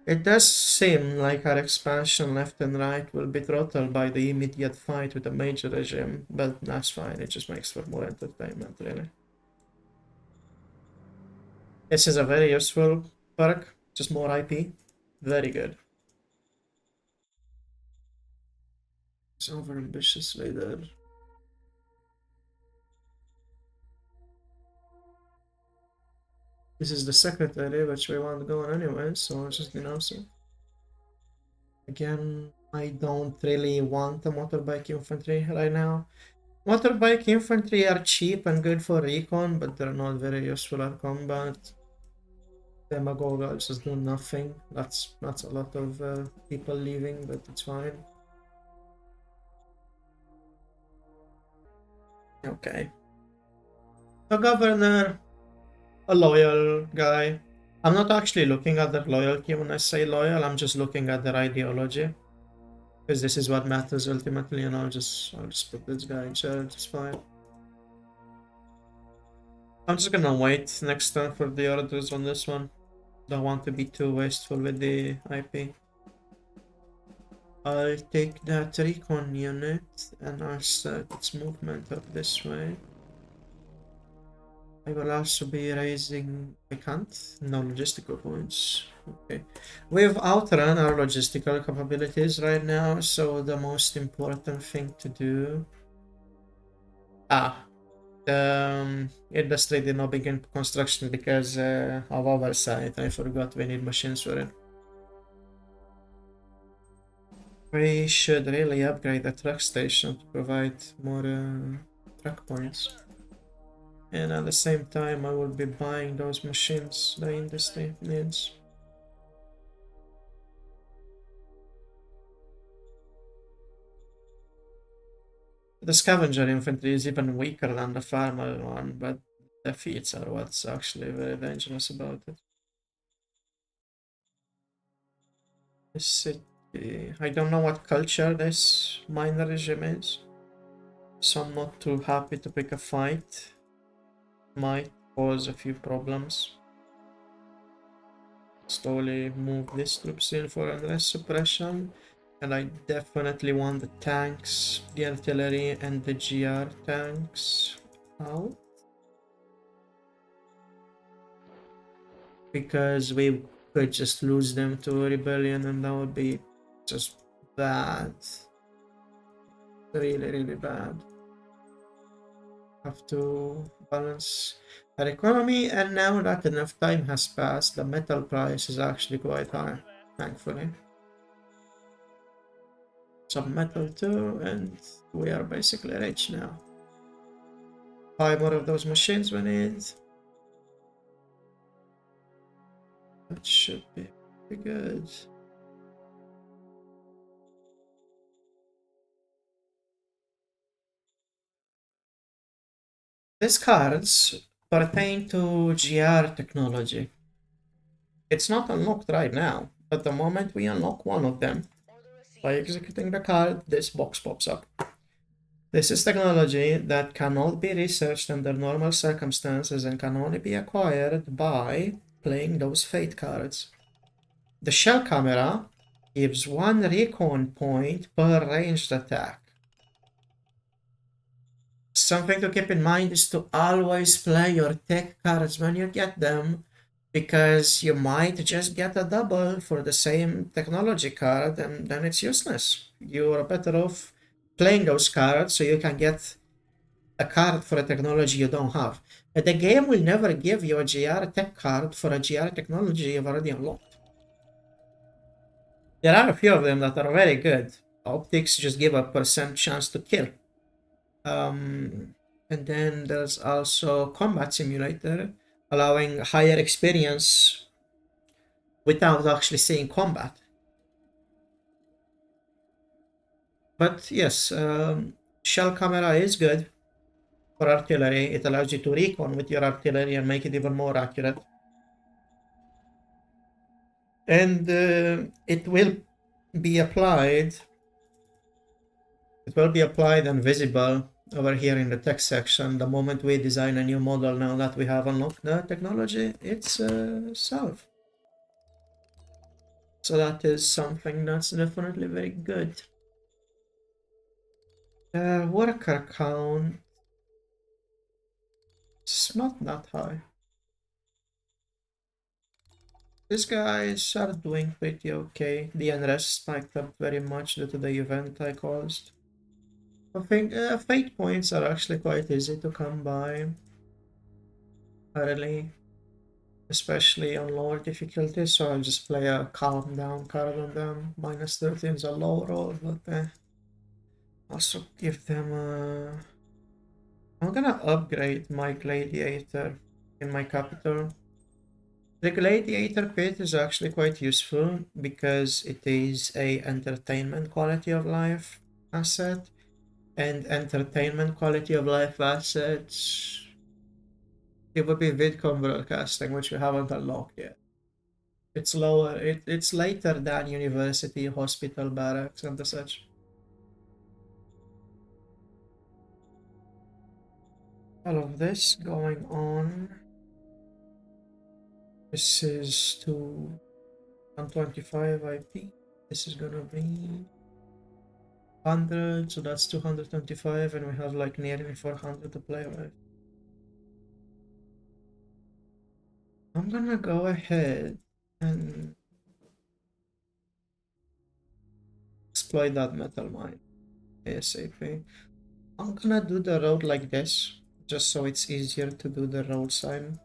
It does seem like our expansion left and right will be throttled by the immediate fight with the major regime, but that's fine, it just makes for more entertainment, really. This is a very useful perk, just more IP. Very good. It's over ambitious leader. This is the secretary, which we want going anyway, so it's just announce it. Again, I don't really want the motorbike infantry right now. Motorbike infantry are cheap and good for recon, but they're not very useful at combat. Demagogue just do nothing. That's a lot of people leaving, but it's fine. Okay. The governor, a loyal guy. I'm not actually looking at their loyalty when I say loyal, I'm just looking at their ideology. Because this is what matters ultimately, and I'll just put this guy in charge, it's fine. I'm just gonna wait next turn for the orders on this one. Don't want to be too wasteful with the IP. I'll take that recon unit and I'll set its movement up this way. I will also be raising... I can't? No logistical points. Okay. We've outrun our logistical capabilities right now, so the most important thing to do... industry did not begin construction because of oversight. I forgot we need machines for it. We should really upgrade the truck station to provide more truck points. And at the same time, I will be buying those machines the industry needs. The scavenger infantry is even weaker than the farmer one, but the feats are what's actually very dangerous about it. This city, I don't know what culture this minor regime is, so I'm not too happy to pick a fight. Might cause a few problems. Slowly move these troops in for unrest suppression. And I definitely want the tanks, the artillery, and the GR tanks out. Because we could just lose them to a rebellion and that would be just bad. Really, really bad. Have to balance our economy, and now that enough time has passed, the metal price is actually quite high, thankfully. Some metal too, and we are basically rich now. 5 more of those machines we need. That should be pretty good. These cards pertain to GR technology. It's not unlocked right now, but the moment we unlock one of them, by executing the card, this box pops up. This is technology that cannot be researched under normal circumstances and can only be acquired by playing those fate cards. The shell camera gives 1 recon point per ranged attack. Something to keep in mind is to always play your tech cards when you get them, because you might just get a double for the same technology card and then it's useless. You are better off playing those cards so you can get a card for a technology you don't have. But the game will never give you a GR tech card for a GR technology you've already unlocked. There are a few of them that are very good. Optics just give a percent chance to kill. And then there's also Combat Simulator, allowing higher experience without actually seeing combat. But yes, shell camera is good for artillery. It allows you to recon with your artillery and make it even more accurate. And it will be applied. It will be applied and visible over here in the text section the moment we design a new model. Now that we have unlocked the technology, it's solved. So that is something that's definitely very good. Worker count, it's not that high. These guys are doing pretty okay. The unrest spiked up very much due to the event I caused. I think fate points are actually quite easy to come by early, especially on lower difficulty, so I'll just play a calm down card on them. Minus 13 is a low roll, but also give them a... I'm gonna upgrade my gladiator in my capital. The gladiator pit is actually quite useful because it is a entertainment quality of life asset, and entertainment quality of life assets, it would be VidCon broadcasting, which we haven't unlocked yet. It's lower, it's later than university, hospital, barracks, and the such. All of this going on. This is to 125 IP. This is gonna be 100, so that's 225, and we have like nearly 400 to play with. I'm gonna go ahead and exploit that metal mine ASAP. I'm gonna do the road like this, just so it's easier to do the road sign.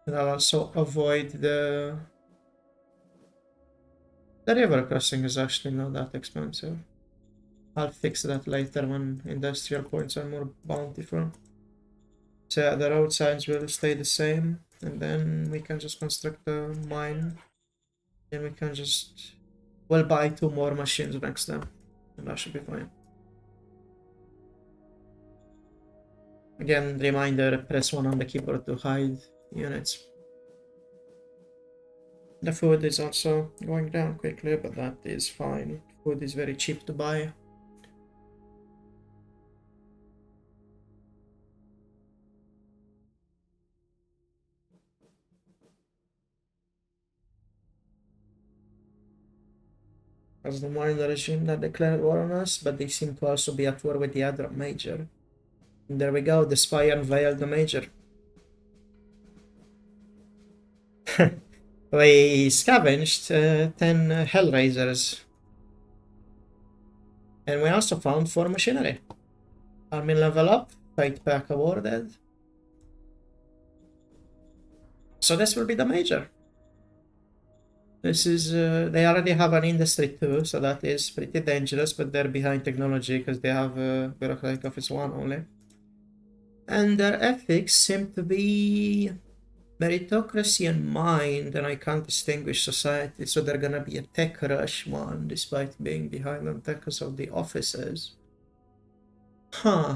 And I'll also avoid the river crossing is actually not that expensive. I'll fix that later when industrial points are more bountiful. the road signs will stay the same, and then we can just construct a mine. And we can just, we'll buy 2 more machines next time, and that should be fine. Again, reminder, press 1 on the keyboard to hide units. The food is also going down quickly, but that is fine. Food is very cheap to buy. As the minor regime that declared war on us, but they seem to also be at war with the other major. And there we go, the spy unveiled the major. We scavenged 10 Hellraisers. And we also found 4 machinery. Army level up, fight pack awarded. So this will be the major. This is, they already have an industry too, so that is pretty dangerous, but they're behind technology because they have bureaucratic office 1 only. And their ethics seem to be meritocracy and mind, and I can't distinguish society, so they're gonna be a tech rush 1, despite being behind on tech because of the offices. Huh.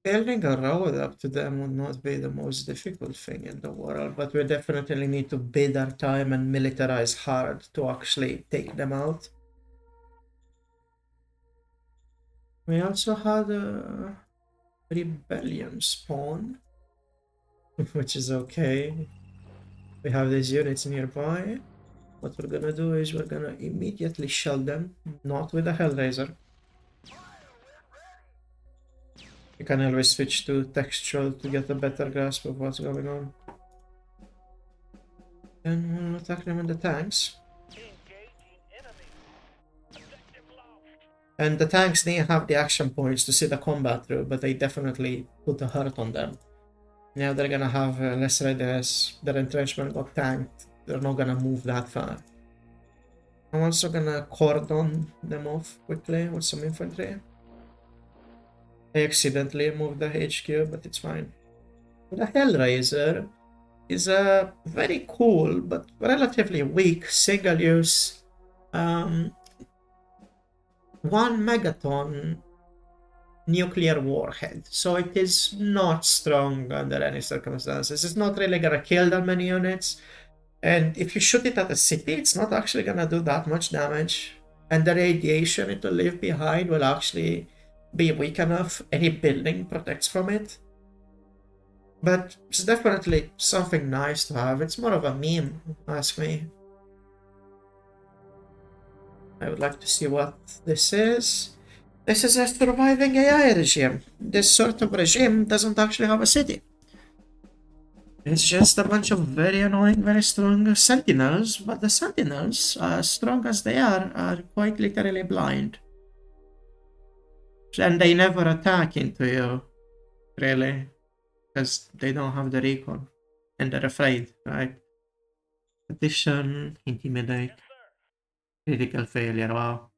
Building a road up to them would not be the most difficult thing in the world, but we definitely need to bid our time and militarize hard to actually take them out. We also had a rebellion spawn, which is okay. We have these units nearby. What we're gonna do is we're gonna immediately shell them, not with a Hellraiser. You can always switch to textual to get a better grasp of what's going on. And we'll attack them in the tanks. And the tanks didn't have the action points to see the combat through, but they definitely put a hurt on them. Now they're gonna have less readiness. Their entrenchment got tanked. They're not gonna move that far. I'm also gonna cordon them off quickly with some infantry. I accidentally moved the HQ, but it's fine. The Hellraiser is a very cool but relatively weak single-use 1 megaton nuclear warhead. So it is not strong under any circumstances. It's not really gonna kill that many units. And if you shoot it at a city, it's not actually gonna do that much damage. And the radiation it will leave behind will actually be weak enough any building protects from it. But it's definitely something nice to have. It's more of a meme, ask me. I would like to see what this is. This is a surviving AI regime. This sort of regime doesn't actually have a city. It's just a bunch of very annoying, very strong sentinels, but the sentinels, as strong as they are quite literally blind. And they never attack into you, really, because they don't have the recon, and they're afraid, right? Addition, intimidate, critical failure, wow.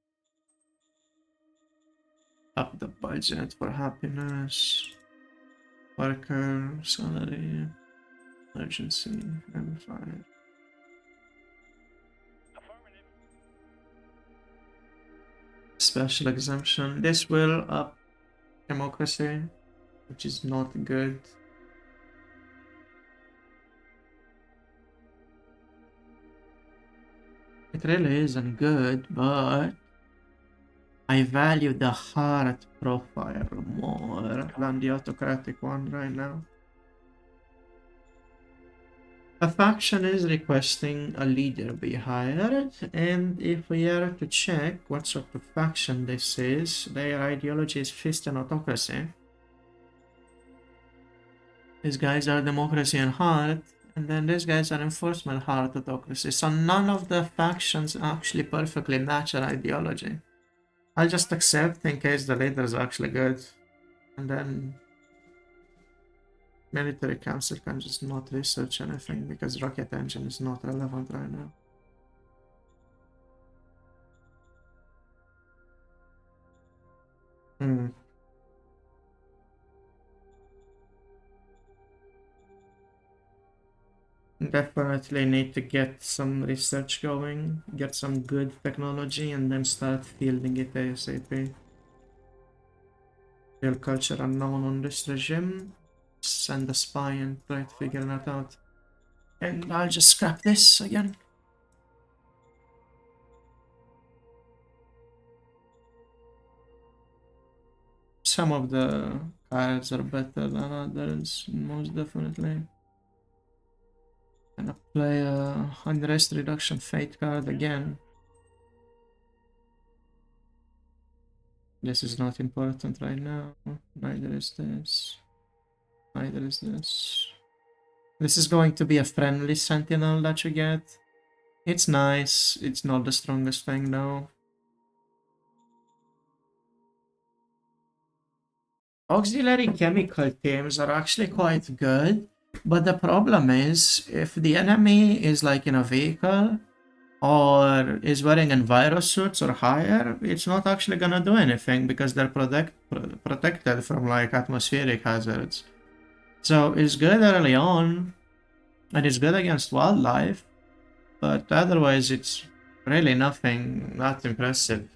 Up the budget for happiness, worker, salary, urgency, and fire. Special exemption. This will up democracy, which is not good. It really isn't good, but I value the heart profile more than the autocratic one right now. A faction is requesting a leader be hired, and if we are to check what sort of faction this is, their ideology is fist and autocracy. These guys are democracy and heart, and then these guys are enforcement, heart, autocracy. So none of the factions actually perfectly match our ideology. I'll just accept in case the leader is actually good, and then military council can just not research anything because rocket engine is not relevant right now. Hmm. definitely need to get some research going, get some good technology, and then start fielding it ASAP. Real culture unknown on this regime. Send a spy and try to figure that out. And I'll just scrap this again. Some of the cards are better than others, most definitely. Gonna play a unrest reduction fate card again. This is not important right now. Neither is this. Neither is this. This is going to be a friendly sentinel that you get. It's nice. It's not the strongest thing though. Auxiliary chemical teams are actually quite good, but the problem is if the enemy is like in a vehicle or is wearing enviro suits or higher, it's not actually gonna do anything because they're protected from like atmospheric hazards. So it's good early on, and it's good against wildlife, but otherwise it's really nothing that impressive.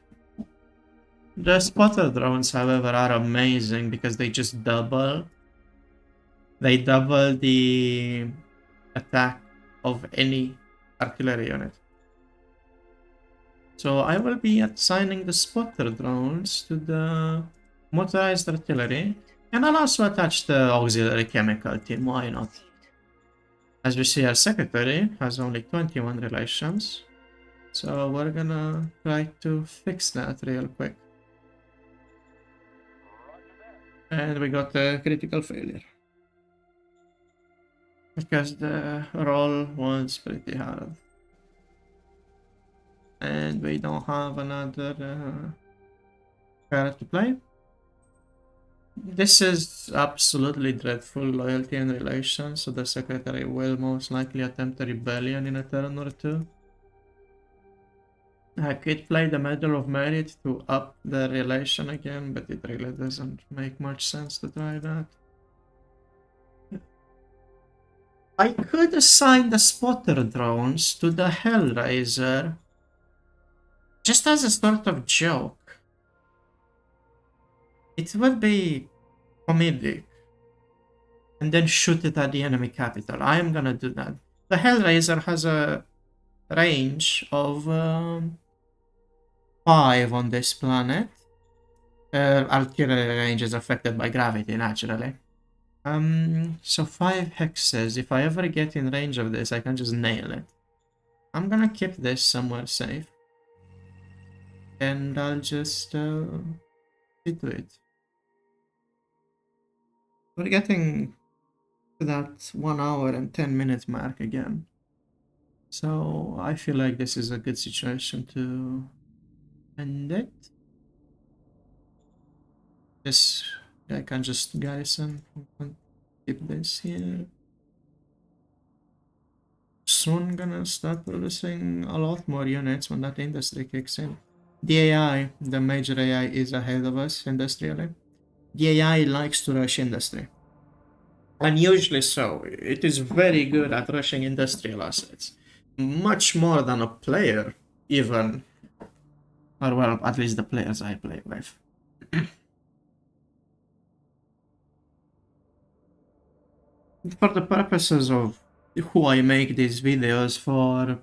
The spotter drones, however, are amazing because they just double. They double the attack of any artillery unit. So I will be assigning the spotter drones to the motorized artillery, and I'll also attach the auxiliary chemical team, why not? As we see, our secretary has only 21 relations, so we're gonna try to fix that real quick. And we got a critical failure. Because the roll was pretty hard. And we don't have another card to play. This is absolutely dreadful loyalty and relations, so the secretary will most likely attempt a rebellion in a turn or two. I could play the Medal of Merit to up the relation again, but it really doesn't make much sense to try that. I could assign the spotter drones to the Hellraiser just as a sort of joke. It would be comedic. And then shoot it at the enemy capital. I am gonna do that. The Hellraiser has a range of 5 on this planet. Artillery range is affected by gravity, naturally. So 5 hexes. If I ever get in range of this, I can just nail it. I'm gonna keep this somewhere safe. And I'll just see to it. We're getting to that 1 hour and 10 minute mark again. So I feel like this is a good situation to end it. This guy can just garrison. Keep this here. Soon gonna start producing a lot more units when that industry kicks in. The AI, the major AI, is ahead of us industrially. The AI likes to rush industry. Unusually so. It is very good at rushing industrial assets. Much more than a player, even. Or well, at least the players I play with. For the purposes of who I make these videos for,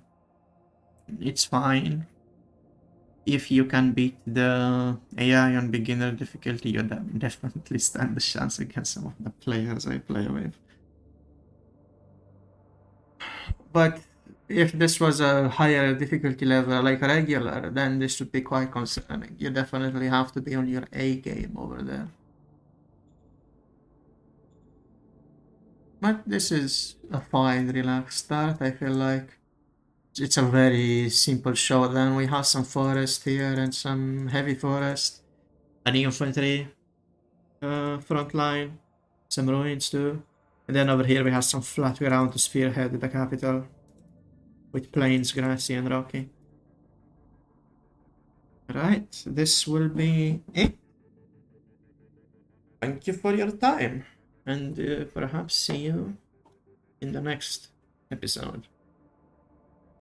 it's fine. If you can beat the AI on beginner difficulty, you definitely stand a chance against some of the players I play with. But if this was a higher difficulty level, like regular, then this would be quite concerning. You definitely have to be on your A game over there. But this is a fine, relaxed start, I feel like. It's a very simple showdown. We have some forest here and some heavy forest. An infantry front line. Some ruins too. And then over here we have some flat ground to spearhead the capital. With plains, grassy and rocky. Right, this will be it. Thank you for your time. And perhaps see you in the next episode.